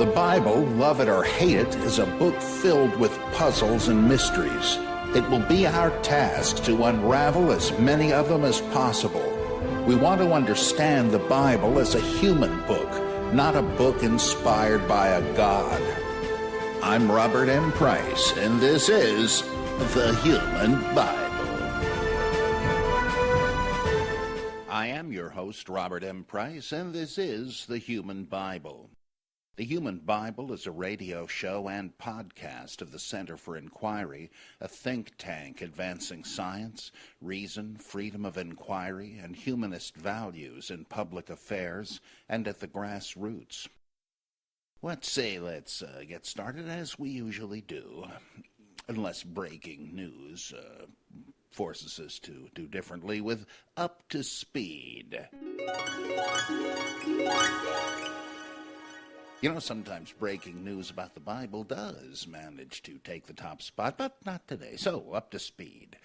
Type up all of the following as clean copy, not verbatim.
The Bible, love it or hate it, is a book filled with puzzles and mysteries. It will be our task to unravel as many of them as possible. We want to understand the Bible as a human book, not a book inspired by a god. I'm Robert M. Price, and this is The Human Bible. I am your host, Robert M. Price, and this is The Human Bible. The Human Bible is a radio show and podcast of the Center for Inquiry, a think tank advancing science, reason, freedom of inquiry, and humanist values in public affairs and at the grassroots. Let's get started as we usually do, unless breaking news forces us to do differently, with Up to Speed. You know, sometimes breaking news about the Bible does manage to take the top spot, but not today. So, Up to Speed.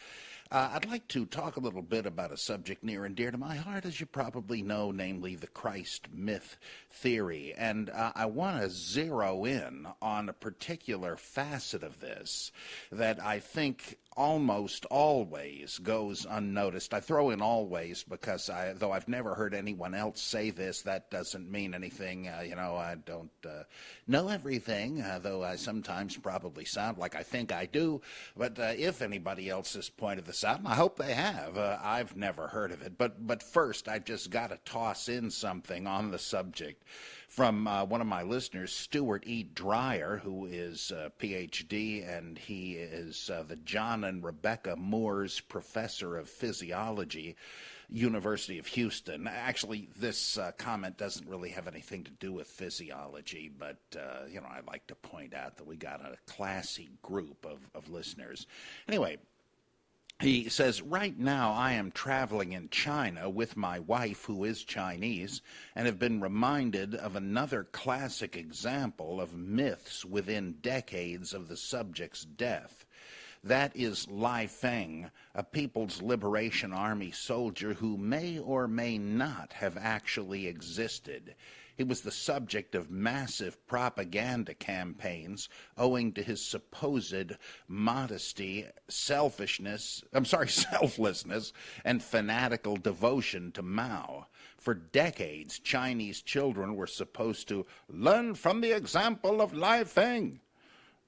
I'd like to talk a little bit about a subject near and dear to my heart, as you probably know, namely the Christ myth theory. And I want to zero in on a particular facet of this that I think almost always goes unnoticed. I throw in always because though I've never heard anyone else say this, that doesn't mean anything. I don't know everything, though I sometimes probably sound like I think I do. But if anybody else has pointed this out, and I hope they have, I've never heard of it. But first, I just got to toss in something on the subject from one of my listeners, Stuart E. Dreyer, who is a PhD, and he is the John and Rebecca Moores Professor of Physiology, University of Houston. Actually, this comment doesn't really have anything to do with physiology, but, I'd like to point out that we got a classy group of listeners. Anyway, he says, right now I am traveling in China with my wife, who is Chinese, and have been reminded of another classic example of myths within decades of the subject's death. That is Lai Feng, a People's Liberation Army soldier who may or may not have actually existed. He was the subject of massive propaganda campaigns owing to his supposed modesty, selflessness, and fanatical devotion to Mao. For decades, Chinese children were supposed to learn from the example of Lai Feng.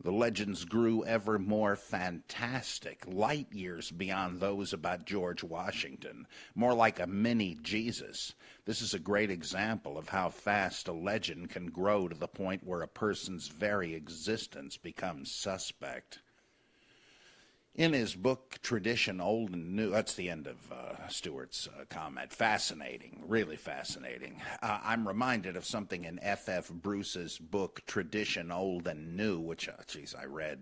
The legends grew ever more fantastic, light years beyond those about George Washington, more like a mini Jesus. This is a great example of how fast a legend can grow to the point where a person's very existence becomes suspect. In his book, Tradition Old and New, that's the end of Stuart's comment. Fascinating, really fascinating. I'm reminded of something in F.F. Bruce's book, Tradition Old and New, which, I read,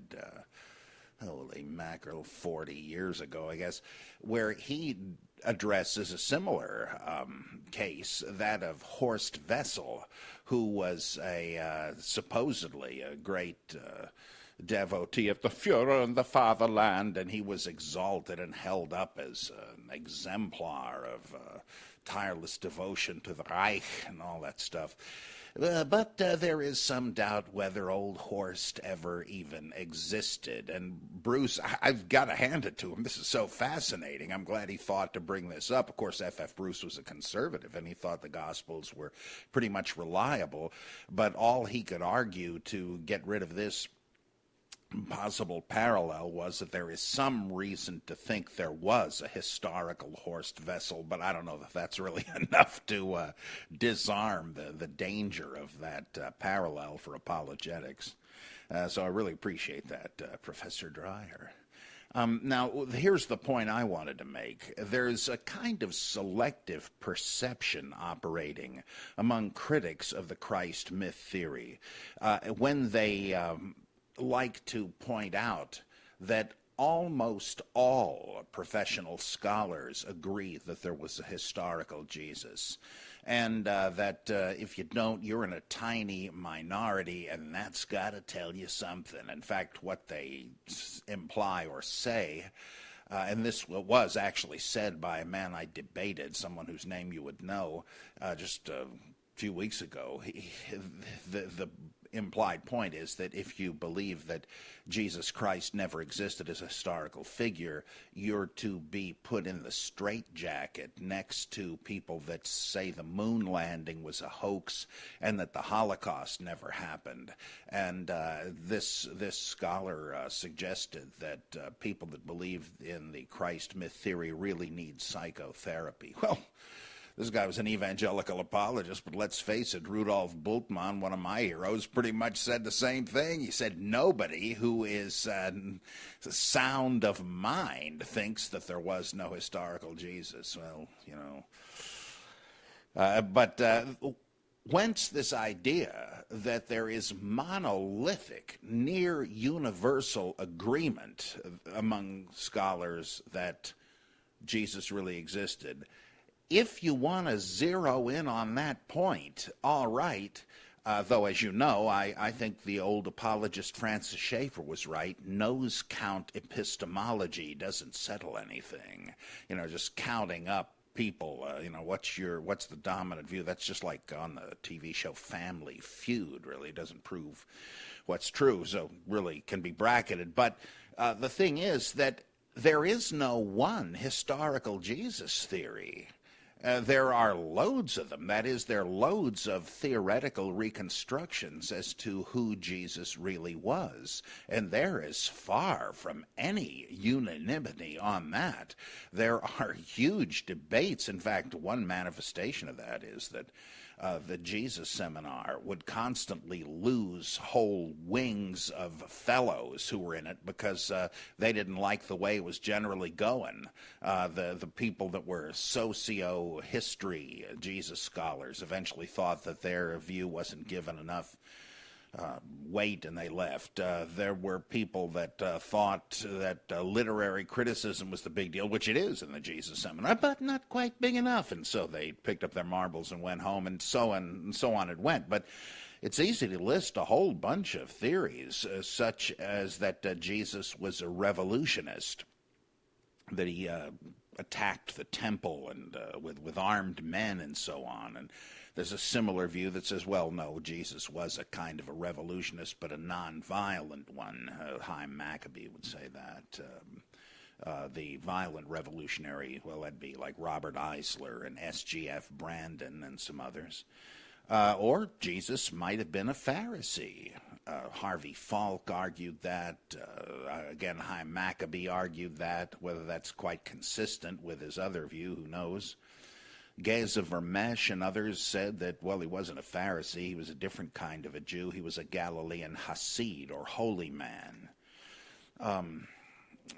holy mackerel, 40 years ago, I guess, where he addresses a similar case, that of Horst Wessel, who was supposedly a great devotee of the Führer and the fatherland, and he was exalted and held up as an exemplar of tireless devotion to the Reich and all that stuff. But there is some doubt whether old Horst ever even existed. And Bruce, I've got to hand it to him. This is so fascinating. I'm glad he thought to bring this up. Of course, F.F. Bruce was a conservative, and he thought the Gospels were pretty much reliable. But all he could argue to get rid of this possible parallel was that there is some reason to think there was a historical Horst Wessel, but I don't know if that's really enough to disarm the danger of that parallel for apologetics. So I really appreciate that, Professor Dreyer. Now, here's the point I wanted to make. There's a kind of selective perception operating among critics of the Christ myth theory when they like to point out that almost all professional scholars agree that there was a historical Jesus, and that if you don't, you're in a tiny minority, and that's got to tell you something. In fact, what they imply or say, and this was actually said by a man I debated, someone whose name you would know, just few weeks ago, the implied point is that if you believe that Jesus Christ never existed as a historical figure, you're to be put in the straitjacket next to people that say the moon landing was a hoax and that the Holocaust never happened. And this scholar suggested that people that believe in the Christ myth theory really need psychotherapy. Well, this guy was an evangelical apologist, but let's face it, Rudolf Bultmann, one of my heroes, pretty much said the same thing. He said nobody who is sound of mind thinks that there was no historical Jesus. Well, but whence this idea that there is monolithic, near universal agreement among scholars that Jesus really existed? If you want to zero in on that point, all right, though, as you know, I think the old apologist Francis Schaeffer was right. Nose count epistemology doesn't settle anything. Just counting up people, what's the dominant view? That's just like on the TV show Family Feud, really doesn't prove what's true, so really can be bracketed. But the thing is that there is no one historical Jesus theory. There are loads of them. That is, there are loads of theoretical reconstructions as to who Jesus really was. And there is far from any unanimity on that. There are huge debates. In fact, one manifestation of that is that the Jesus Seminar would constantly lose whole wings of fellows who were in it because they didn't like the way it was generally going. The people that were socio-history Jesus scholars eventually thought that their view wasn't given enough weight, and they left. There were people that thought that literary criticism was the big deal, which it is in the Jesus Seminar, but not quite big enough, and so they picked up their marbles and went home, and so on it went. But it's easy to list a whole bunch of theories, such as that Jesus was a revolutionist, that he attacked the temple and with armed men and so on. And there's a similar view that says, well, no, Jesus was a kind of a revolutionist, but a nonviolent one. Chaim Maccabee would say that. The violent revolutionary, well, that'd be like Robert Eisler and S.G.F. Brandon and some others. Or Jesus might have been a Pharisee. Harvey Falk argued that. Again, Chaim Maccabee argued that. Whether that's quite consistent with his other view, who knows? Geza Vermesh and others said that, well, he wasn't a Pharisee. He was a different kind of a Jew. He was a Galilean Hasid, or holy man.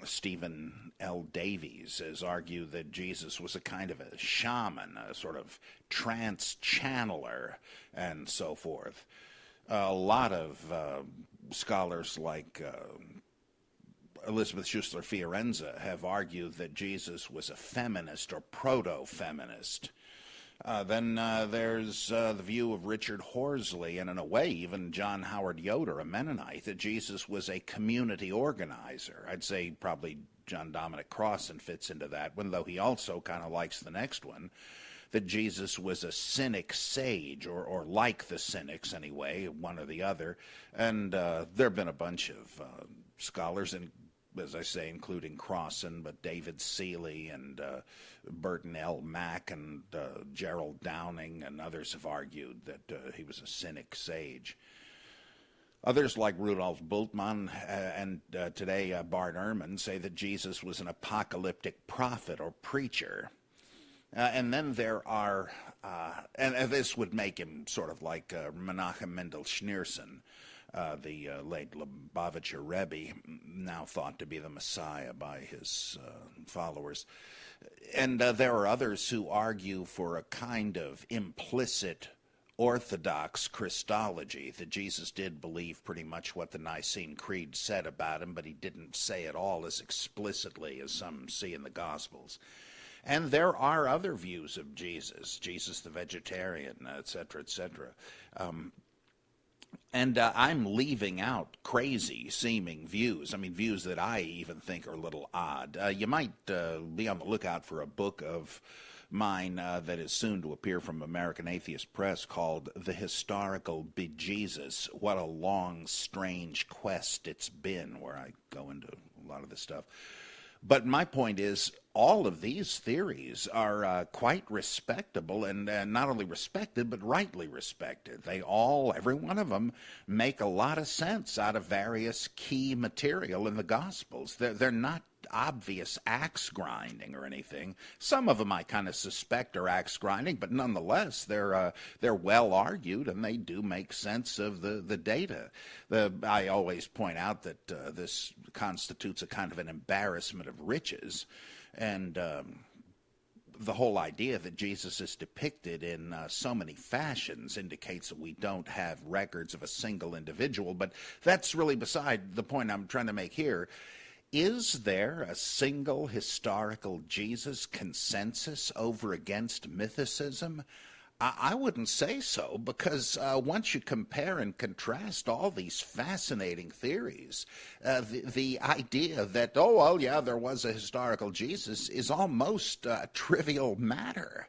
Stephen L. Davies has argued that Jesus was a kind of a shaman, a sort of trance channeler, and so forth. A lot of scholars like Elizabeth Schussler Fiorenza have argued that Jesus was a feminist or proto-feminist. Then there's the view of Richard Horsley, and in a way even John Howard Yoder, a Mennonite, that Jesus was a community organizer. I'd say probably John Dominic Crossan fits into that one, though he also kind of likes the next one, that Jesus was a cynic sage, or like the cynics anyway, one or the other. And there have been a bunch of scholars, and as I say, including Crossan, but David Seeley and Burton L. Mack and Gerald Downing and others have argued that he was a cynic sage. Others, like Rudolf Bultmann and today Bart Ehrman, say that Jesus was an apocalyptic prophet or preacher. And then there are, and this would make him sort of like Menachem Mendel Schneerson, the late Lubavitcher Rebbe, now thought to be the Messiah by his followers. And there are others who argue for a kind of implicit Orthodox Christology, that Jesus did believe pretty much what the Nicene Creed said about him, but he didn't say it all as explicitly as some see in the Gospels. And there are other views of Jesus the vegetarian, etc., etc. And I'm leaving out crazy-seeming views. I mean, views that I even think are a little odd. You might be on the lookout for a book of mine that is soon to appear from American Atheist Press called The Historical Bejesus. What a long, strange quest it's been, where I go into a lot of this stuff. But my point is, all of these theories are quite respectable, and not only respected, but rightly respected. They all, every one of them, make a lot of sense out of various key material in the Gospels. They're not obvious axe grinding or anything. Some of them I kind of suspect are axe grinding, but nonetheless, they're well argued, and they do make sense of the data. I always point out that this constitutes a kind of an embarrassment of riches, and the whole idea that Jesus is depicted in so many fashions indicates that we don't have records of a single individual, but that's really beside the point I'm trying to make here. Is there a single historical Jesus consensus over against mythicism? I wouldn't say so, because once you compare and contrast all these fascinating theories, the idea that, oh, well, yeah, there was a historical Jesus is almost a trivial matter.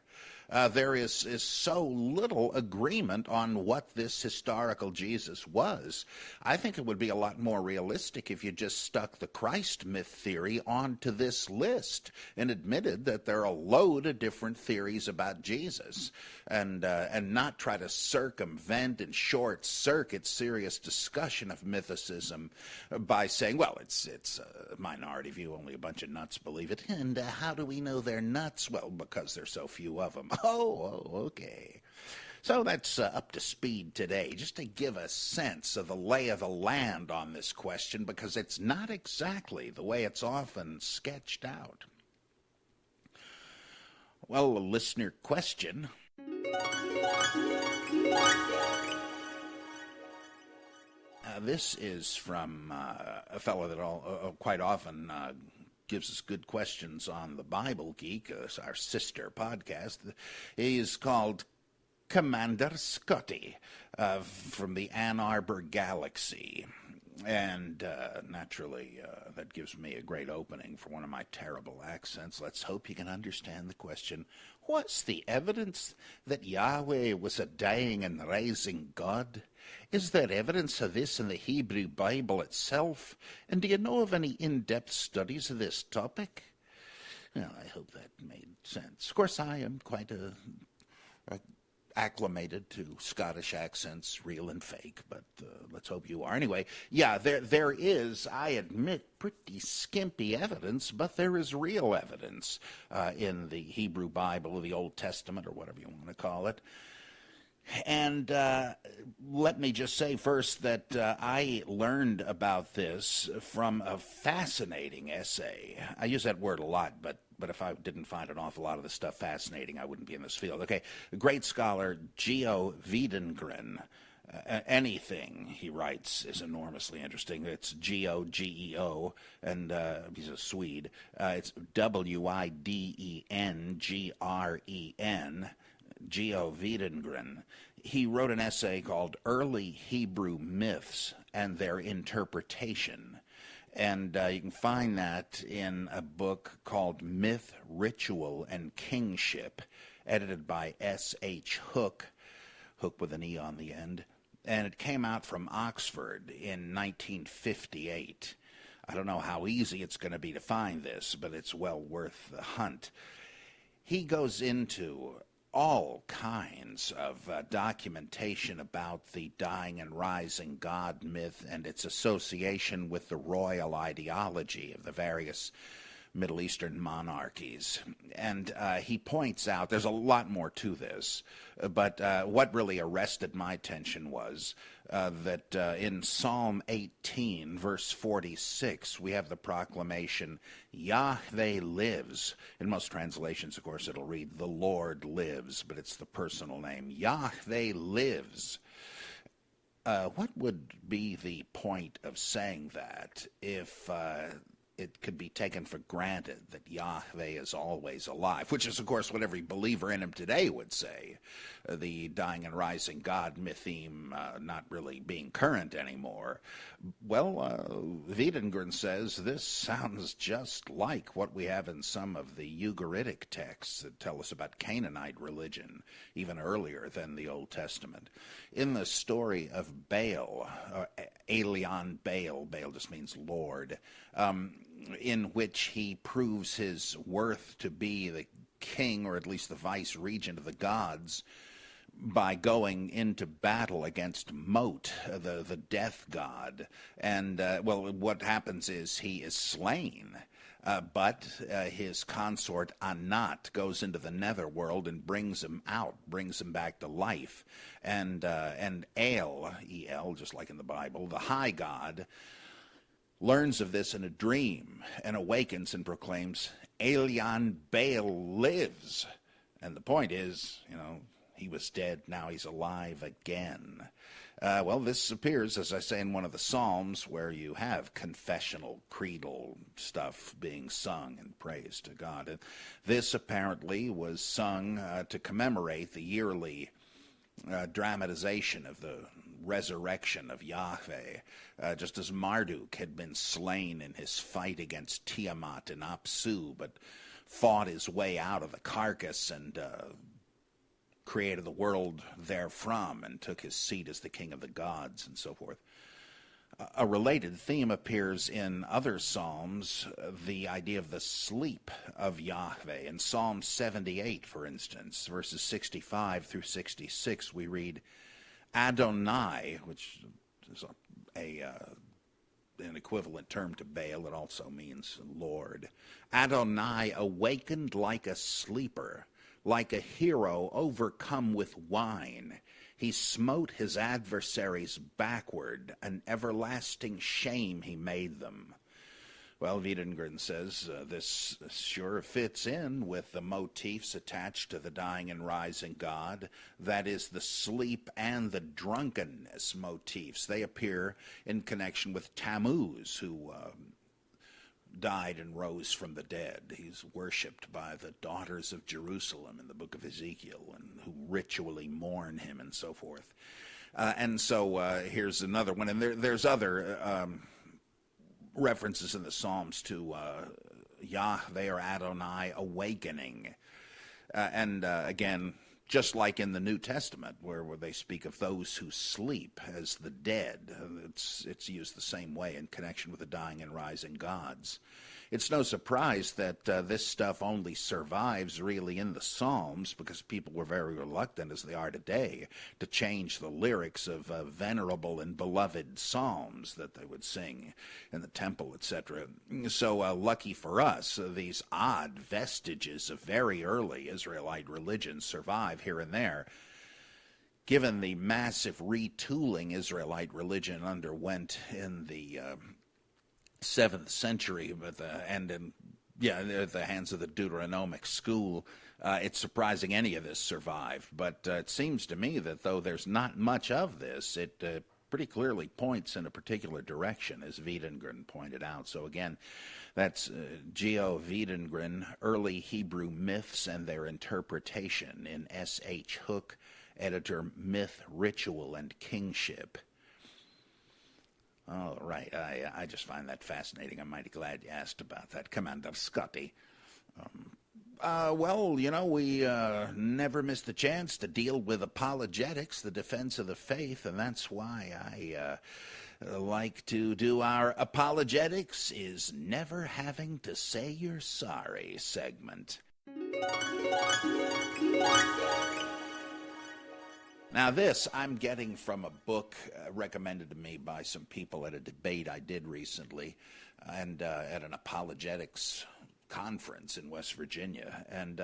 There is so little agreement on what this historical Jesus was. I think it would be a lot more realistic if you just stuck the Christ myth theory onto this list and admitted that there are a load of different theories about Jesus, and not try to circumvent and short-circuit serious discussion of mythicism by saying, well, it's a minority view, only a bunch of nuts believe it. And how do we know they're nuts? Well, because there's so few of them. Oh, okay. So that's up to speed today, just to give a sense of the lay of the land on this question, because it's not exactly the way it's often sketched out. Well, a listener question. This is from a fellow that quite often gives us good questions on the Bible Geek, our sister podcast. He's called Commander Scotty from the Ann Arbor Galaxy. And naturally, that gives me a great opening for one of my terrible accents. Let's hope you can understand the question. What's the evidence that Yahweh was a dying and rising God? Is there evidence of this in the Hebrew Bible itself? And do you know of any in-depth studies of this topic? Well, I hope that made sense. Of course, I am quite acclimated to Scottish accents, real and fake, but let's hope you are. Anyway, yeah, there is, I admit, pretty skimpy evidence, but there is real evidence in the Hebrew Bible, or the Old Testament, or whatever you want to call it. And let me just say first that I learned about this from a fascinating essay. I use that word a lot, but if I didn't find an awful lot of the stuff fascinating, I wouldn't be in this field. Okay, the great scholar Geo Wiedengren. Anything he writes is enormously interesting. It's Geo, G-E-O, and he's a Swede. It's W-I-D-E-N-G-R-E-N. Geo Wiedengren. He wrote an essay called Early Hebrew Myths and Their Interpretation. And you can find that in a book called Myth, Ritual, and Kingship, edited by S.H. Hook with an E on the end. And it came out from Oxford in 1958. I don't know how easy it's going to be to find this, but it's well worth the hunt. He goes into all kinds of documentation about the dying and rising God myth and its association with the royal ideology of the various Middle Eastern monarchies. And he points out, there's a lot more to this, but what really arrested my attention was that in Psalm 18, verse 46, we have the proclamation, Yahweh lives. In most translations, of course, it'll read, the Lord lives, but it's the personal name. Yahweh lives. What would be the point of saying that if it could be taken for granted that Yahweh is always alive, which is, of course, what every believer in him today would say. the dying and rising God myth theme not really being current anymore. Well, Wiedengren says this sounds just like what we have in some of the Ugaritic texts that tell us about Canaanite religion, even earlier than the Old Testament. In the story of Baal, Elion Baal, Baal just means Lord, in which he proves his worth to be the king, or at least the vice regent of the gods, by going into battle against Mot, the death god. And, what happens is he is slain, but his consort Anat goes into the netherworld and brings him out, brings him back to life. And El, E-L, just like in the Bible, the high god, learns of this in a dream and awakens and proclaims, Elion Baal lives. And the point is, he was dead, now he's alive again. This appears, as I say, in one of the Psalms where you have confessional, creedal stuff being sung in praise to God. And this apparently was sung to commemorate the yearly dramatization of the resurrection of Yahweh, just as Marduk had been slain in his fight against Tiamat and Apsu, but fought his way out of the carcass and created the world therefrom and took his seat as the king of the gods and so forth. A related theme appears in other psalms, the idea of the sleep of Yahweh. In Psalm 78, for instance, verses 65 through 66, we read, Adonai, which is an equivalent term to Baal, it also means Lord. Adonai awakened like a sleeper, like a hero overcome with wine. He smote his adversaries backward, an everlasting shame he made them. Well, Wiedengren says this sure fits in with the motifs attached to the dying and rising God, that is, the sleep and the drunkenness motifs. They appear in connection with Tammuz, who died and rose from the dead. He's worshipped by the daughters of Jerusalem in the book of Ezekiel, and who ritually mourn him and so forth. Here's another one, and there's other references in the Psalms to Yahweh or Adonai awakening. Again, just like in the New Testament, where they speak of those who sleep as the dead, it's used the same way in connection with the dying and rising gods. It's no surprise that this stuff only survives really in the Psalms, because people were very reluctant, as they are today, to change the lyrics of venerable and beloved psalms that they would sing in the temple, etc. So lucky for us, these odd vestiges of very early Israelite religion survive here and there. Given the massive retooling Israelite religion underwent in the 7th century, at the hands of the Deuteronomic school, it's surprising any of this survived. But it seems to me that though there's not much of this, it pretty clearly points in a particular direction, as Wiedengren pointed out. So again, that's Geo Wiedengren, Early Hebrew Myths and Their Interpretation, in S.H. Hook, editor, Myth, Ritual, and Kingship. All right, I just find that fascinating. I'm mighty glad you asked about that, Commander Scotty. We never miss the chance to deal with apologetics, the defense of the faith, and that's why I like to do our Apologetics is Never Having to Say You're Sorry segment. Now this I'm getting from a book recommended to me by some people at a debate I did recently, and at an apologetics conference in West Virginia. And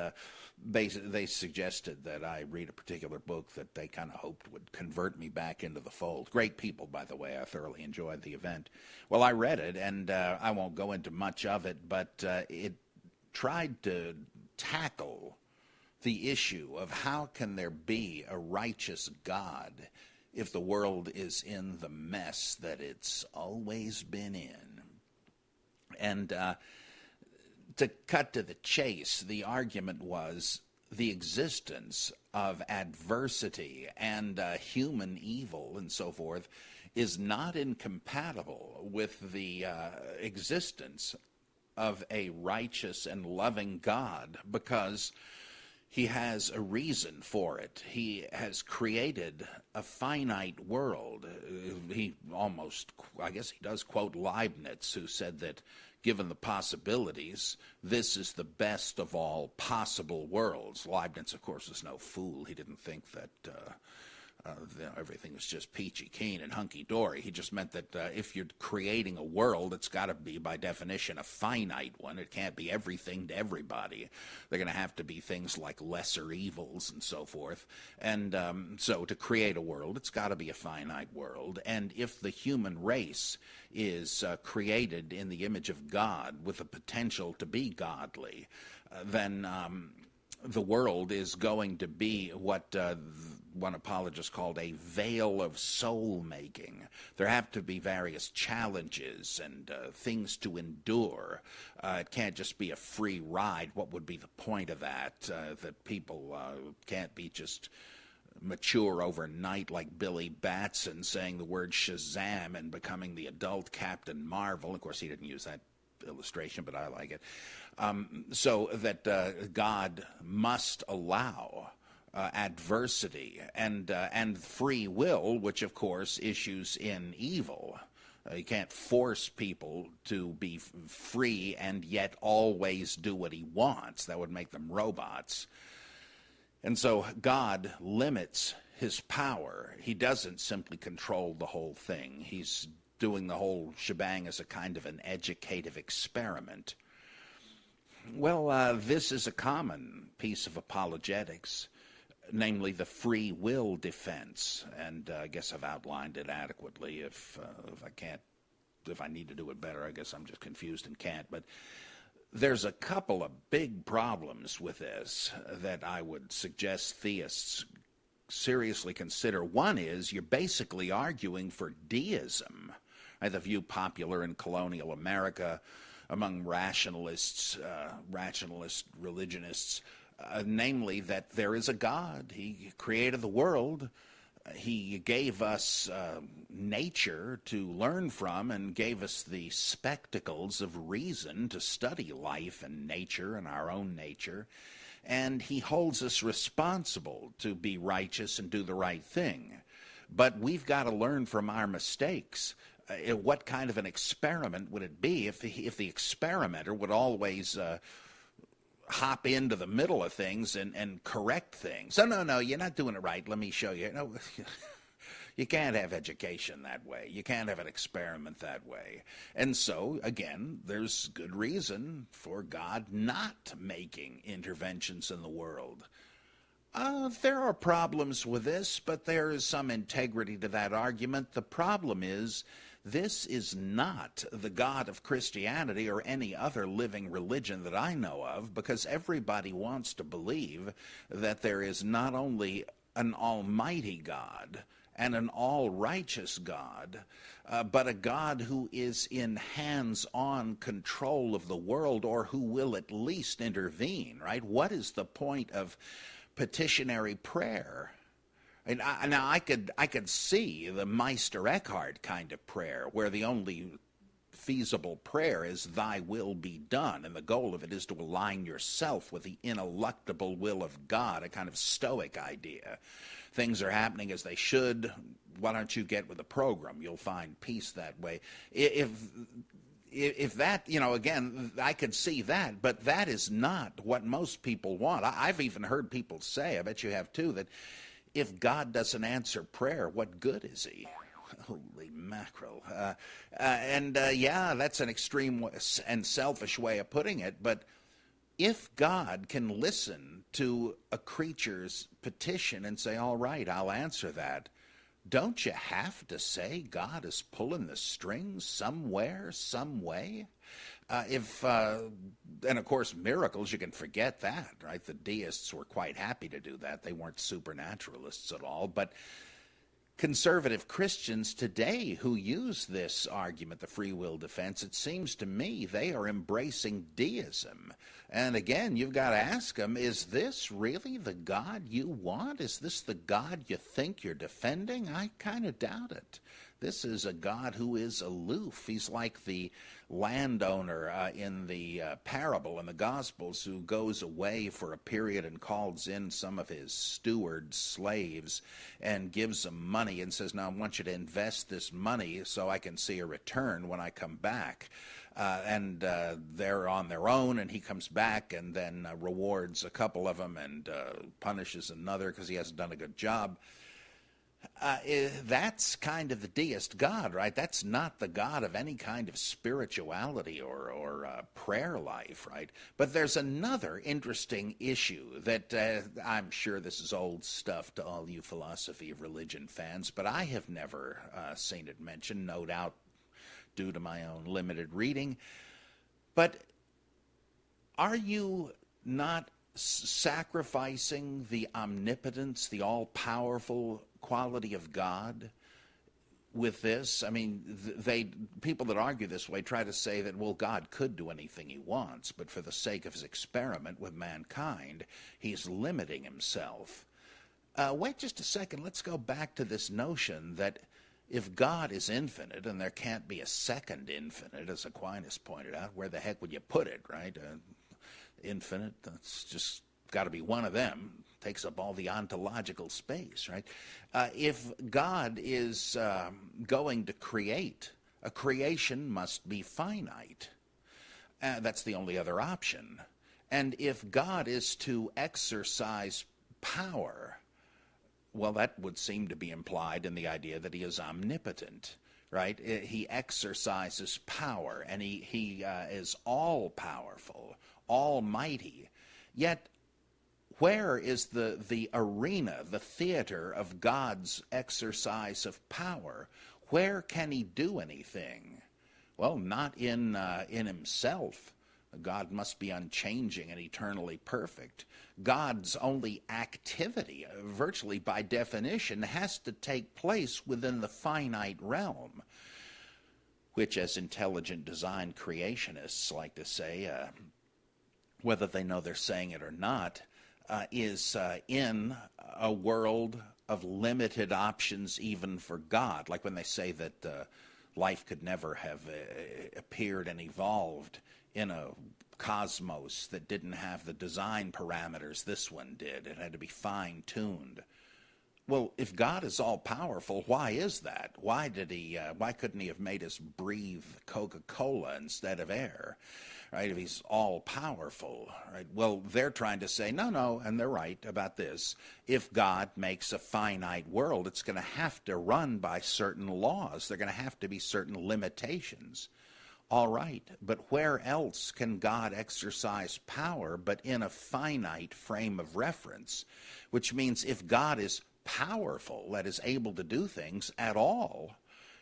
they suggested that I read a particular book that they kind of hoped would convert me back into the fold. Great people, by the way. I thoroughly enjoyed the event. Well, I read it, and I won't go into much of it, but it tried to tackle the issue of how can there be a righteous God if the world is in the mess that it's always been in. And to cut to the chase, the argument was the existence of adversity and human evil and so forth is not incompatible with the existence of a righteous and loving God, because he has a reason for it. He has created a finite world. I guess he does quote Leibniz, who said that given the possibilities, this is the best of all possible worlds. Leibniz, of course, is no fool. He didn't think that everything was just peachy keen and hunky-dory. He just meant that if you're creating a world, it's got to be, by definition, a finite one. It can't be everything to everybody. They're going to have to be things like lesser evils and so forth. And so to create a world, it's got to be a finite world. And if the human race is created in the image of God with the potential to be godly, then the world is going to be what one apologist called a veil of soul-making. There have to be various challenges and things to endure. It can't just be a free ride. What would be the point of that? That people can't be just mature overnight like Billy Batson saying the word Shazam and becoming the adult Captain Marvel. Of course, he didn't use that illustration, but I like it. So that God must allow adversity and free will, which of course issues in evil. You can't force people to be free and yet always do what he wants. That would make them robots. And so God limits his power. He doesn't simply control the whole thing. He's doing the whole shebang as a kind of an educative experiment. Well, this is a common piece of apologetics, namely the free will defense, and I guess I've outlined it adequately. If I need to do it better, I guess I'm just confused and can't. But there's a couple of big problems with this that I would suggest theists seriously consider. One is you're basically arguing for deism, right? The view popular in colonial America among rationalist religionists, namely that there is a God. He created the world. He gave us nature to learn from and gave us the spectacles of reason to study life and nature and our own nature. And he holds us responsible to be righteous and do the right thing. But we've got to learn from our mistakes. What kind of an experiment would it be if the experimenter would always hop into the middle of things and correct things? So no, you're not doing it right. Let me show you. No, you can't have education that way. You can't have an experiment that way. And so, again, there's good reason for God not making interventions in the world. There are problems with this, but there is some integrity to that argument. The problem is, this is not the God of Christianity or any other living religion that I know of, because everybody wants to believe that there is not only an almighty God and an all-righteous God, but a God who is in hands-on control of the world, or who will at least intervene, right? What is the point of petitionary prayer? And I could see the Meister Eckhart kind of prayer, where the only feasible prayer is "Thy will be done," and the goal of it is to align yourself with the ineluctable will of God, a kind of Stoic idea. Things are happening as they should. Why don't you get with the program? You'll find peace that way. If that, again, I could see that, but that is not what most people want. I've even heard people say, I bet you have too, that if God doesn't answer prayer, what good is he? Holy mackerel. Yeah, that's an extreme and selfish way of putting it, but if God can listen to a creature's petition and say, all right, I'll answer that, don't you have to say God is pulling the strings somewhere, some way? And of course, miracles, you can forget that, right? The deists were quite happy to do that. They weren't supernaturalists at all. But conservative Christians today who use this argument, the free will defense, it seems to me they are embracing deism. And again, you've got to ask them, is this really the God you want? Is this the God you think you're defending? I kind of doubt it. This is a God who is aloof. He's like the landowner in the parable in the Gospels who goes away for a period and calls in some of his steward slaves and gives them money and says, now I want you to invest this money so I can see a return when I come back. And they're on their own, and he comes back and then rewards a couple of them and punishes another because he hasn't done a good job. That's kind of the deist God, right? That's not the God of any kind of spirituality or prayer life, right? But there's another interesting issue that I'm sure this is old stuff to all you philosophy of religion fans, but I have never seen it mentioned, no doubt due to my own limited reading. But are you not sacrificing the omnipotence, the all-powerful quality of God with this? I mean, people that argue this way try to say that, well, God could do anything he wants, but for the sake of his experiment with mankind, he's limiting himself. Wait just a second. Let's go back to this notion that if God is infinite, and there can't be a second infinite, as Aquinas pointed out, where the heck would you put it, right? Infinite, that's just got to be one of them. Takes up all the ontological space, right? If God is going to create, a creation must be finite. That's the only other option. And if God is to exercise power, well, that would seem to be implied in the idea that he is omnipotent, right? He exercises power, and he is all-powerful, almighty. Yet, where is the arena, the theater of God's exercise of power? Where can he do anything? Well, not in himself. God must be unchanging and eternally perfect. God's only activity, virtually by definition, has to take place within the finite realm, which, as intelligent design creationists like to say, whether they know they're saying it or not, is in a world of limited options even for God. Like when they say that life could never have appeared and evolved in a cosmos that didn't have the design parameters this one did. It had to be fine-tuned. Well, if God is all-powerful, why is that? Why couldn't he have made us breathe Coca-Cola instead of air? Right, if he's all-powerful, right? Well, they're trying to say, no, and they're right about this. If God makes a finite world, it's going to have to run by certain laws. There are going to have to be certain limitations. All right, but where else can God exercise power but in a finite frame of reference? Which means if God is powerful, that is able to do things at all,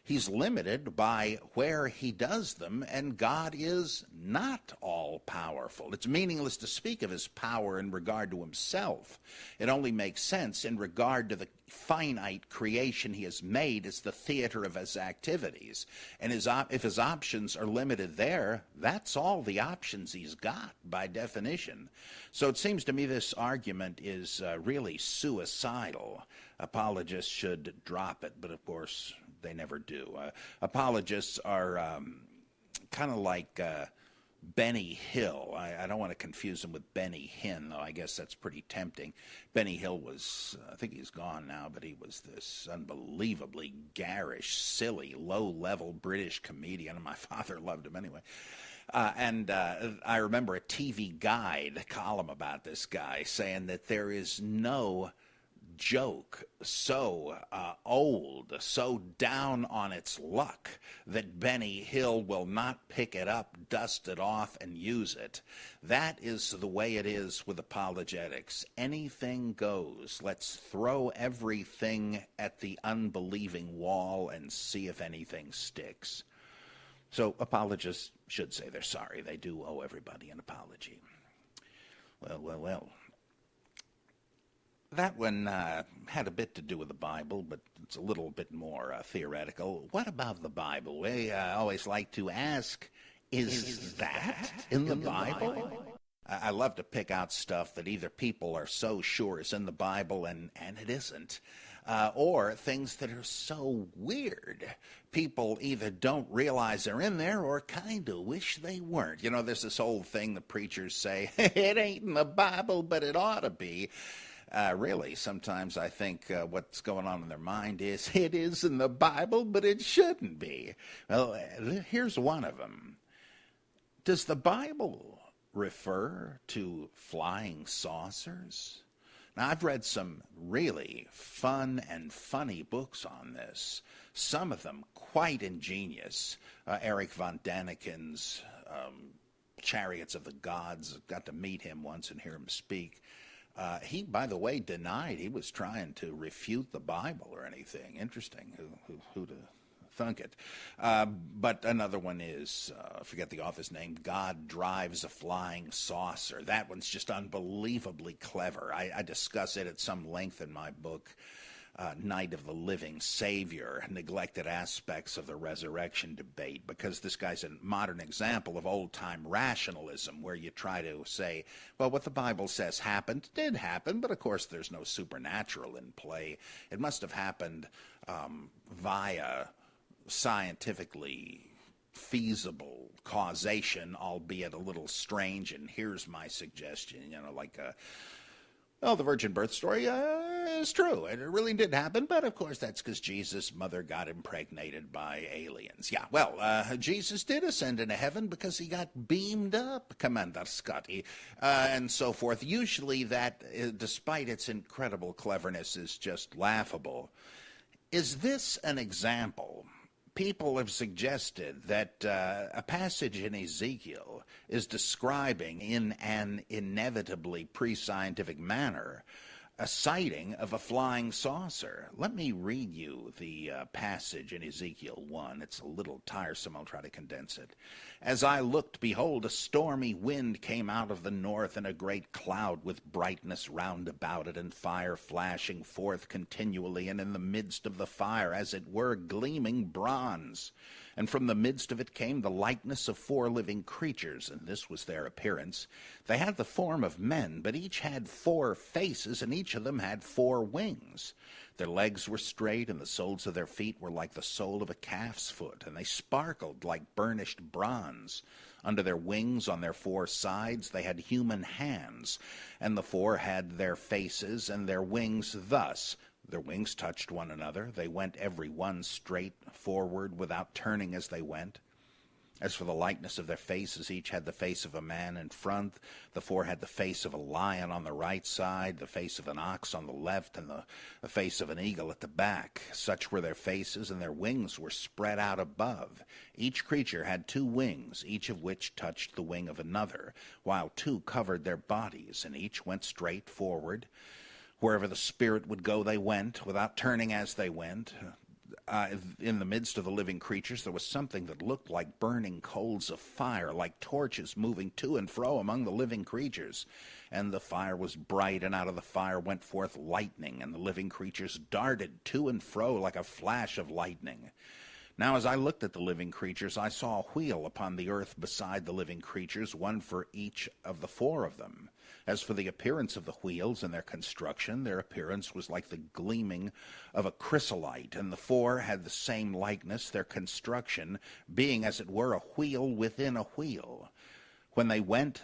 he's limited by where he does them, and God is not all-powerful. It's meaningless to speak of his power in regard to himself. It only makes sense in regard to the finite creation he has made as the theater of his activities. And if his options are limited there, that's all the options he's got by definition. So it seems to me this argument is really suicidal. Apologists should drop it, but of course they never do. Apologists are kind of like Benny Hill. I don't want to confuse him with Benny Hinn, though I guess that's pretty tempting. Benny Hill was, I think he's gone now, but he was this unbelievably garish, silly, low-level British comedian, and my father loved him anyway. And I remember a TV Guide column about this guy saying that there is no joke so old, so down on its luck that Benny Hill will not pick it up, dust it off, and use it. That is the way it is with apologetics. Anything goes. Let's throw everything at the unbelieving wall and see if anything sticks. So apologists should say they're sorry. They do owe everybody an apology. Well. That one had a bit to do with the Bible, but it's a little bit more theoretical. What about the Bible? We always like to ask, is that in the Bible? I love to pick out stuff that either people are so sure is in the Bible and it isn't, or things that are so weird. People either don't realize they're in there or kind of wish they weren't. You know, there's this old thing the preachers say, it ain't in the Bible, but it ought to be. Really, sometimes I think what's going on in their mind is, it is in the Bible, but it shouldn't be. Well, here's one of them. Does the Bible refer to flying saucers? Now, I've read some really fun and funny books on this, some of them quite ingenious. Eric von Daniken's Chariots of the Gods, got to meet him once and hear him speak. He, by the way, denied he was trying to refute the Bible or anything. Interesting. Who'd have thunk it? But another one is, I forget the author's name, God Drives a Flying Saucer. That one's just unbelievably clever. I discuss it at some length in my book, Night of the Living Savior, Neglected Aspects of the Resurrection Debate, because this guy's a modern example of old-time rationalism, where you try to say, well, what the Bible says happened did happen, but of course there's no supernatural in play. It must have happened via scientifically feasible causation, albeit a little strange, and here's my suggestion, like the virgin birth story is true. It really did happen, but of course that's because Jesus' mother got impregnated by aliens. Yeah, well, Jesus did ascend into heaven because he got beamed up, Commander Scotty, and so forth. Usually that, despite its incredible cleverness, is just laughable. Is this an example? People have suggested that a passage in Ezekiel is describing in an inevitably pre-scientific manner a sighting of a flying saucer. Let me read you the passage in Ezekiel 1. It's a little tiresome. I'll try to condense it. As I looked, behold, a stormy wind came out of the north, and a great cloud with brightness round about it, and fire flashing forth continually, and in the midst of the fire, as it were, gleaming bronze. And from the midst of it came the likeness of 4 living creatures, and this was their appearance. They had the form of men, but each had 4 faces, and each of them had 4 wings. Their legs were straight, and the soles of their feet were like the sole of a calf's foot, and they sparkled like burnished bronze. Under their wings, on their 4 sides, they had human hands, and the 4 had their faces and their wings thus. Their wings touched one another. They went every one straight forward without turning as they went. As for the likeness of their faces, each had the face of a man in front. The 4 had the face of a lion on the right side, the face of an ox on the left, and the face of an eagle at the back. Such were their faces, and their wings were spread out above. Each creature had 2 wings, each of which touched the wing of another, while 2 covered their bodies, and each went straight forward. Wherever the Spirit would go, they went, without turning as they went. In the midst of the living creatures, there was something that looked like burning coals of fire, like torches moving to and fro among the living creatures. And the fire was bright, and out of the fire went forth lightning, and the living creatures darted to and fro like a flash of lightning. Now as I looked at the living creatures, I saw a wheel upon the earth beside the living creatures, one for each of the 4 of them. As for the appearance of the wheels and their construction, their appearance was like the gleaming of a chrysolite, and the 4 had the same likeness, their construction being as it were a wheel within a wheel. When they went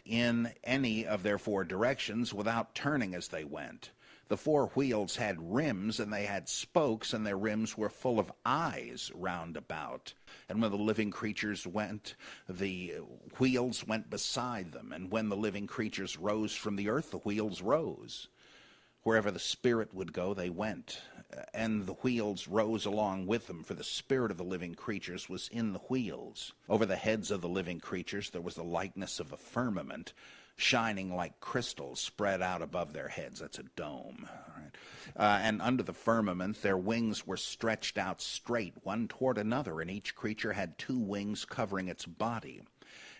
in any of their 4 directions without turning as they went. The 4 wheels had rims, and they had spokes, and their rims were full of eyes round about. And when the living creatures went, the wheels went beside them. And when the living creatures rose from the earth, the wheels rose. Wherever the Spirit would go, they went. And the wheels rose along with them, for the spirit of the living creatures was in the wheels. Over the heads of the living creatures there was the likeness of a firmament, shining like crystals spread out above their heads. That's a dome. And under the firmament their wings were stretched out straight, one toward another, and each creature had 2 wings covering its body.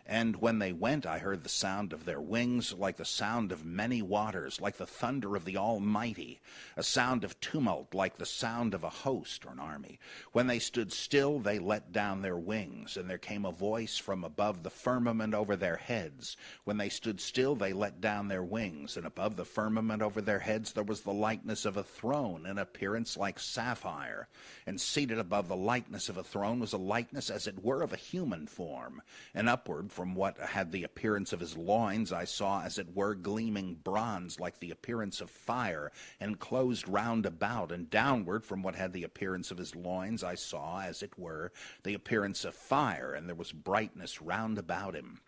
And when they went, I heard the sound of their wings like the sound of many waters, like the thunder of the Almighty, a sound of tumult like the sound of a host or an army. When they stood still, they let down their wings, and there came a voice from above the firmament over their heads. When they stood still, they let down their wings, and above the firmament over their heads there was the likeness of a throne, an appearance like sapphire. And seated above the likeness of a throne was a likeness as it were of a human form, and upward from what had the appearance of his loins I saw as it were gleaming bronze like the appearance of fire, enclosed round about, and downward from what had the appearance of his loins I saw as it were the appearance of fire, and there was brightness round about him.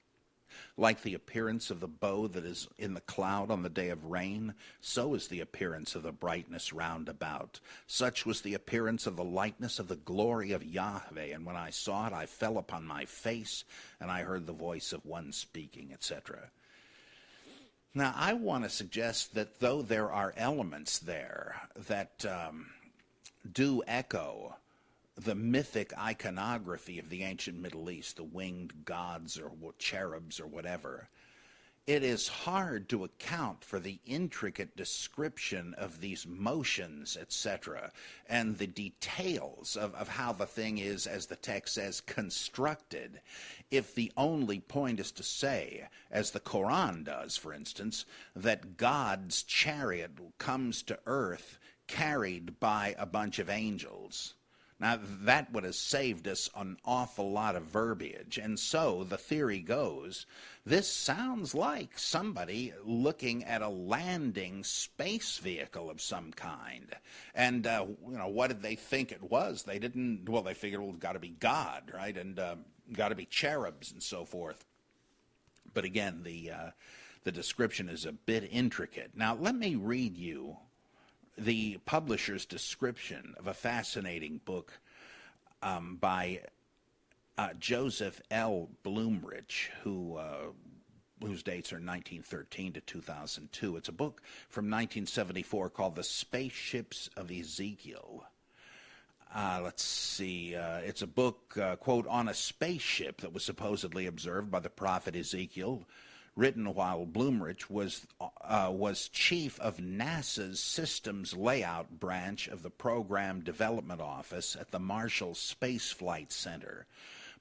Like the appearance of the bow that is in the cloud on the day of rain, so is the appearance of the brightness round about. Such was the appearance of the likeness of the glory of Yahweh. And when I saw it, I fell upon my face, and I heard the voice of one speaking, etc. Now, I want to suggest that though there are elements there that do echo the mythic iconography of the ancient Middle East, the winged gods or cherubs or whatever, it is hard to account for the intricate description of these motions, etc., and the details of how the thing is, as the text says, constructed, if the only point is to say, as the Quran does, for instance, that God's chariot comes to earth carried by a bunch of angels. Now, that would have saved us an awful lot of verbiage. And so the theory goes, this sounds like somebody looking at a landing space vehicle of some kind. And, what did they think it was? They didn't, well, they figured, well, it's got to be God, right? And got to be cherubs and so forth. But again, the description is a bit intricate. Now, let me read you the publisher's description of a fascinating book by Joseph L. Blumrich, whose dates are 1913 to 2002. It's a book from 1974 called The Spaceships of Ezekiel. Let's see. It's a book, quote, on a spaceship that was supposedly observed by the prophet Ezekiel, written while Blumrich was chief of NASA's Systems Layout Branch of the Program Development Office at the Marshall Space Flight Center.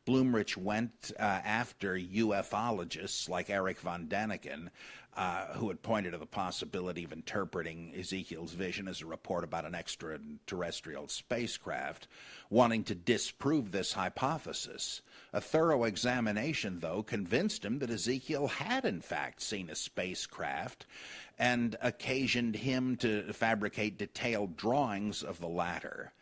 Blumrich went after ufologists like Eric von Däniken, who had pointed to the possibility of interpreting Ezekiel's vision as a report about an extraterrestrial spacecraft, wanting to disprove this hypothesis. A thorough examination, though, convinced him that Ezekiel had in fact seen a spacecraft and occasioned him to fabricate detailed drawings of the latter.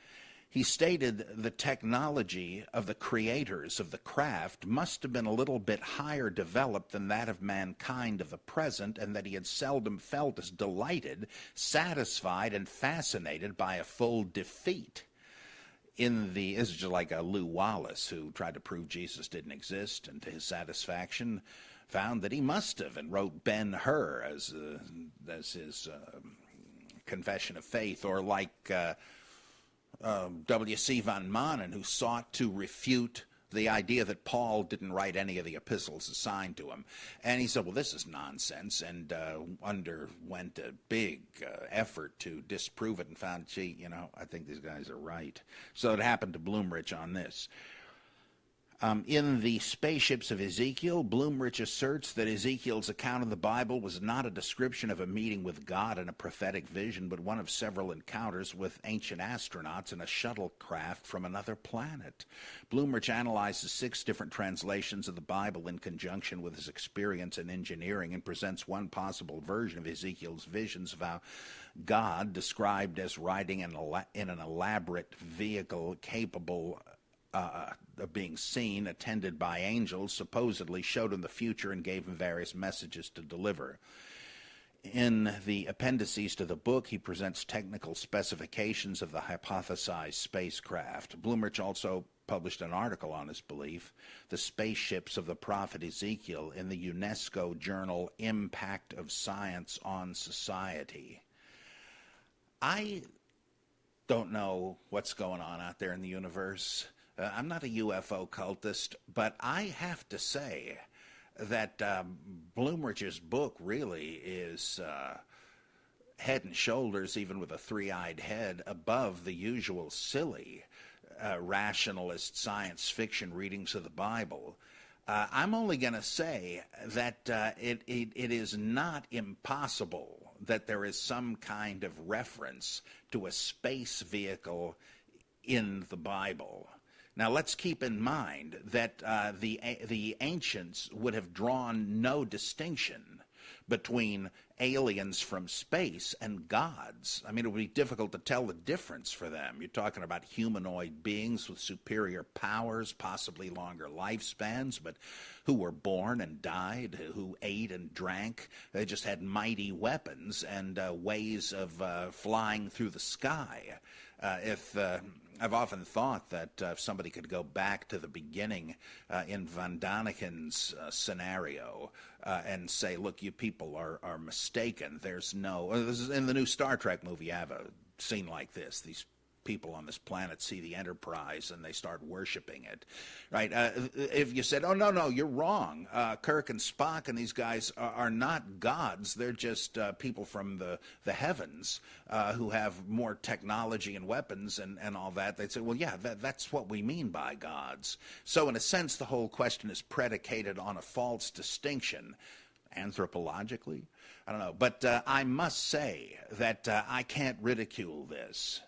He stated the technology of the creators of the craft must have been a little bit higher developed than that of mankind of the present, and that he had seldom felt as delighted, satisfied, and fascinated by a full defeat. This is just like a Lew Wallace, who tried to prove Jesus didn't exist, and to his satisfaction found that he must have, and wrote Ben-Hur as his confession of faith, or like W.C. von Manen, who sought to refute the idea that Paul didn't write any of the epistles assigned to him. And he said, well, this is nonsense, and underwent a big effort to disprove it and found, gee, I think these guys are right. So it happened to Blumrich on this. In The Spaceships of Ezekiel, Blumrich asserts that Ezekiel's account of the Bible was not a description of a meeting with God in a prophetic vision, but one of several encounters with ancient astronauts in a shuttlecraft from another planet. Blumrich analyzes 6 different translations of the Bible in conjunction with his experience in engineering, and presents one possible version of Ezekiel's visions of how God, described as riding in an elaborate vehicle capable of being seen, attended by angels, supposedly showed him the future and gave him various messages to deliver. In the appendices to the book, he presents technical specifications of the hypothesized spacecraft. Blumrich also published an article on his belief, The Spaceships of the Prophet Ezekiel, in the UNESCO journal Impact of Science on Society. I don't know what's going on out there in the universe. I'm not a UFO cultist, but I have to say that Bloomridge's book really is head and shoulders, even with a three-eyed head, above the usual silly rationalist science fiction readings of the Bible. I'm only going to say that it is not impossible that there is some kind of reference to a space vehicle in the Bible. Now, let's keep in mind that the ancients would have drawn no distinction between aliens from space and gods. I mean, it would be difficult to tell the difference for them. You're talking about humanoid beings with superior powers, possibly longer lifespans, but who were born and died, who ate and drank. They just had mighty weapons and ways of flying through the sky. I've often thought that if somebody could go back to the beginning in Von Daniken's scenario and say, look, you people are mistaken. There's no, this is in the new Star Trek movie, you have a scene like this. These people on this planet see the Enterprise and they start worshiping it, right? If you said, oh, no, you're wrong. Kirk and Spock and these guys are not gods. They're just people from the heavens who have more technology and weapons and all that. They'd say, well, yeah, that's what we mean by gods. So in a sense, the whole question is predicated on a false distinction. Anthropologically, I don't know. But I must say that I can't ridicule this.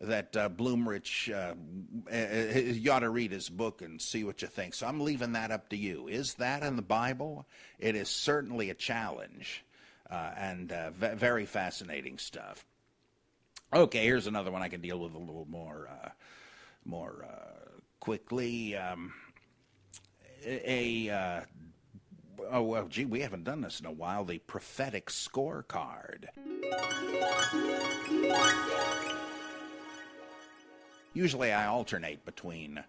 That Bloomridge, you ought to read his book and see what you think. So I'm leaving that up to you. Is that in the Bible? It is certainly a challenge and very fascinating stuff. Okay, here's another one I can deal with a little more quickly. Oh, well, gee, we haven't done this in a while. The prophetic scorecard. Usually I alternate between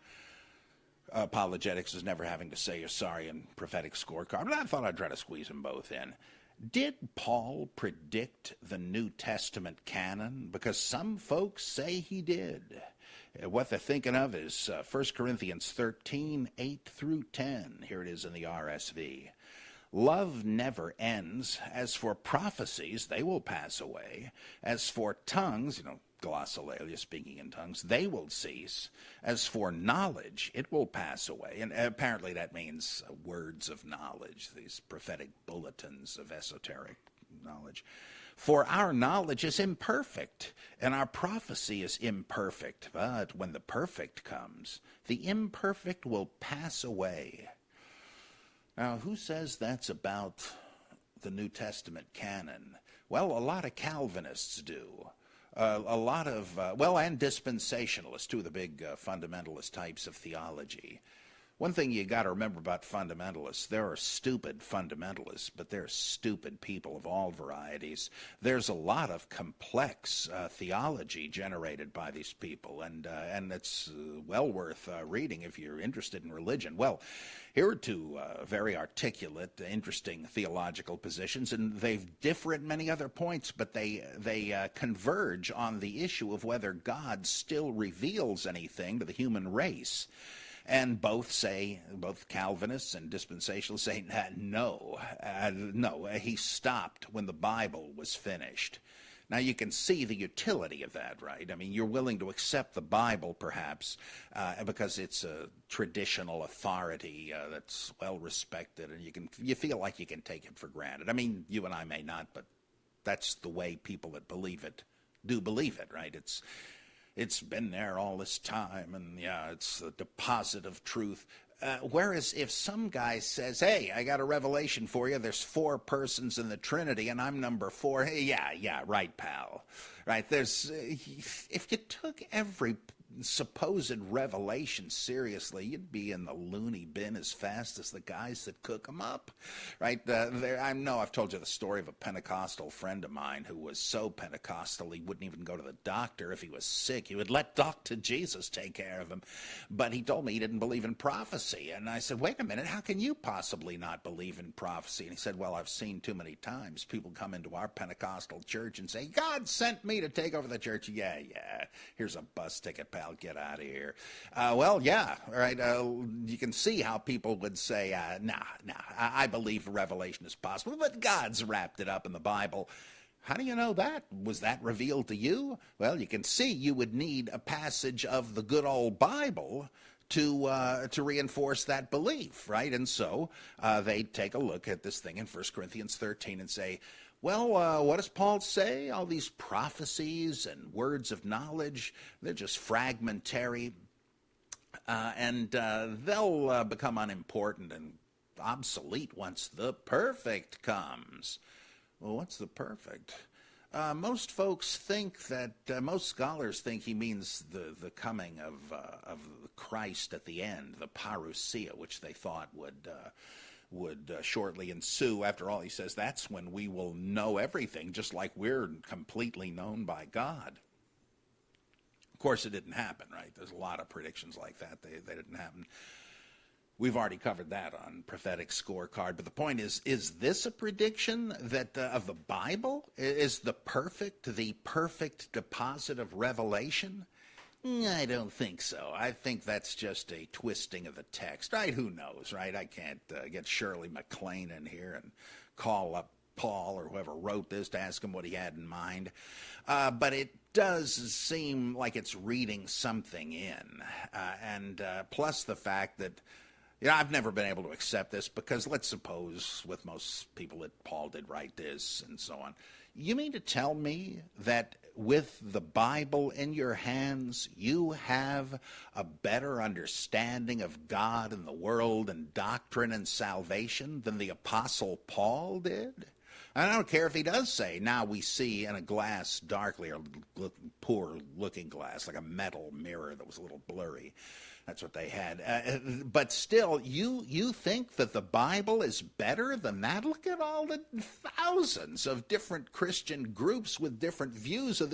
apologetics as never having to say you're sorry and prophetic scorecard, but I thought I'd try to squeeze them both in. Did Paul predict the New Testament canon? Because some folks say he did. What they're thinking of is 1 Corinthians 13, 8 through 10. Here it is in the RSV. Love never ends. As for prophecies, they will pass away. As for tongues, glossolalia, speaking in tongues, they will cease. As for knowledge, it will pass away. And apparently that means words of knowledge, these prophetic bulletins of esoteric knowledge. For our knowledge is imperfect, and our prophecy is imperfect. But when the perfect comes, the imperfect will pass away. Now, who says that's about the New Testament canon? Well, a lot of Calvinists do. A lot of, and dispensationalists, two of the big fundamentalist types of theology. One thing you got to remember about fundamentalists, there are stupid fundamentalists, but there are stupid people of all varieties. There's a lot of complex theology generated by these people, and it's well worth reading if you're interested in religion. Well, here are two very articulate, interesting theological positions, and they differ at many other points, but they converge on the issue of whether God still reveals anything to the human race. And both Calvinists and dispensationalists say, no, he stopped when the Bible was finished. Now, you can see the utility of that, right? I mean, you're willing to accept the Bible, perhaps, because it's a traditional authority that's well respected, and you feel like you can take it for granted. I mean, you and I may not, but that's the way people that believe it do believe it, right? It's been there all this time, and yeah, it's a deposit of truth. Whereas if some guy says, hey, I got a revelation for you, there's 4 persons in the Trinity, and I'm number 4, hey, yeah, right, pal. Right, if you took every supposed revelation seriously, you'd be in the loony bin as fast as the guys that cook them up, right? I know I've told you the story of a Pentecostal friend of mine who was so Pentecostal he wouldn't even go to the doctor if he was sick. He would let Dr. Jesus take care of him. But he told me he didn't believe in prophecy. And I said, wait a minute, how can you possibly not believe in prophecy? And he said, well, I've seen too many times people come into our Pentecostal church and say, God sent me to take over the church. Yeah, here's a bus ticket, pal. well, get out of here. Well, yeah, all right. You can see how people would say, nah, I believe revelation is possible, but God's wrapped it up in the Bible. How do you know that? Was that revealed to you? Well, you can see you would need a passage of the good old Bible to reinforce that belief, right? And so they take a look at this thing in 1 Corinthians 13 and say, well, what does Paul say? All these prophecies and words of knowledge, they're just fragmentary, and they'll become unimportant and obsolete once the perfect comes. Well, what's the perfect? Most folks think that, most scholars think he means the coming of Christ at the end, the parousia, which they thought would shortly ensue. After all, he says that's when we will know everything, just like we're completely known by God. Of course, it didn't happen, right? There's a lot of predictions like that. They didn't happen. We've already covered that on Prophetic Scorecard. But the point is this a prediction that of the Bible? Is the perfect deposit of revelation? I don't think so. I think that's just a twisting of the text, right? Who knows, right? I can't get Shirley MacLaine in here and call up Paul or whoever wrote this to ask him what he had in mind. But it does seem like it's reading something in. And plus the fact that, I've never been able to accept this because let's suppose with most people that Paul did write this and so on. You mean to tell me that with the Bible in your hands, you have a better understanding of God and the world and doctrine and salvation than the Apostle Paul did? I don't care if he does say, now we see in a glass darkly, or poor looking glass, like a metal mirror that was a little blurry. That's what they had. But still, you think that the Bible is better than that? Look at all the thousands of different Christian groups with different views of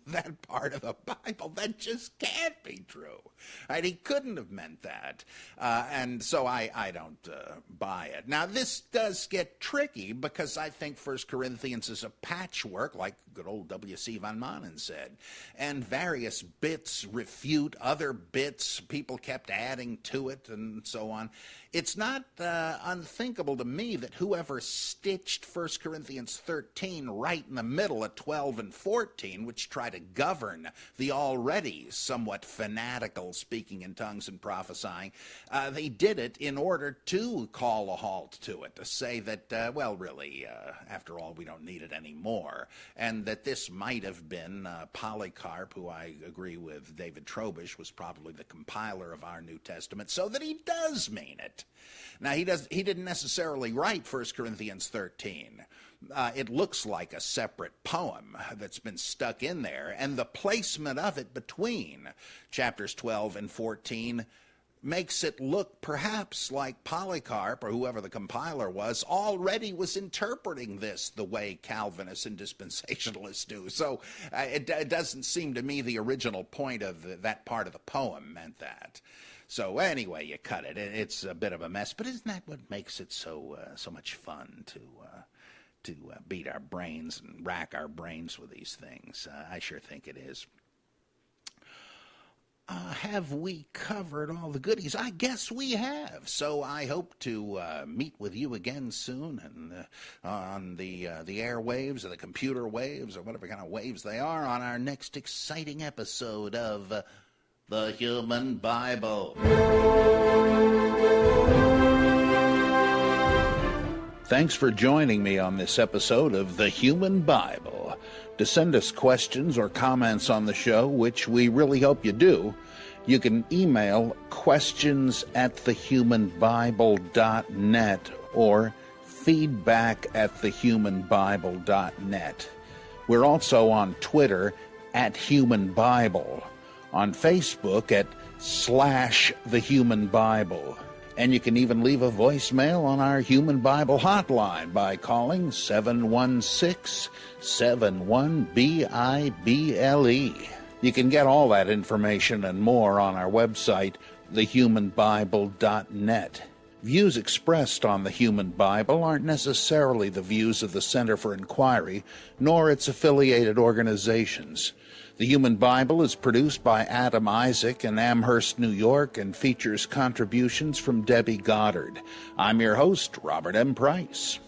that part of the Bible. That just can't be true. Right? He couldn't have meant that. And so I don't buy it. Now, this does get tricky because I think 1 Corinthians is a patchwork, like good old W.C. von Manen said. And various bits refute other bits. People kept adding to it and so on. It's not unthinkable to me that whoever stitched 1 Corinthians 13 right in the middle at 12 and 14, which try to govern the already somewhat fanatical speaking in tongues and prophesying, they did it in order to call a halt to it, to say that, well, really, after all, we don't need it anymore, and that this might have been Polycarp, who I agree with David Trobisch was probably the compiler of our New Testament, so that he does mean it. Now, he didn't necessarily write 1 Corinthians 13. It looks like a separate poem that's been stuck in there, and the placement of it between chapters 12 and 14 makes it look perhaps like Polycarp, or whoever the compiler was, already was interpreting this the way Calvinists and dispensationalists do. So it doesn't seem to me the original point of that part of the poem meant that. So anyway, you cut it. It's a bit of a mess, but isn't that what makes it so much fun to beat our brains and rack our brains with these things? I sure think it is. Have we covered all the goodies? I guess we have. So I hope to meet with you again soon, and on the airwaves or the computer waves or whatever kind of waves they are, on our next exciting episode of The Human Bible. Thanks for joining me on this episode of The Human Bible. To send us questions or comments on the show, which we really hope you do, you can email questions@thehumanbible.net or feedback@thehumanbible.net. We're also on Twitter @HumanBible, on Facebook @/TheHumanBible. And you can even leave a voicemail on our Human Bible hotline by calling 716-71-BIBLE. You can get all that information and more on our website, thehumanbible.net. Views expressed on the Human Bible aren't necessarily the views of the Center for Inquiry, nor its affiliated organizations. The Human Bible is produced by Adam Isaac in Amherst, New York, and features contributions from Debbie Goddard. I'm your host, Robert M. Price.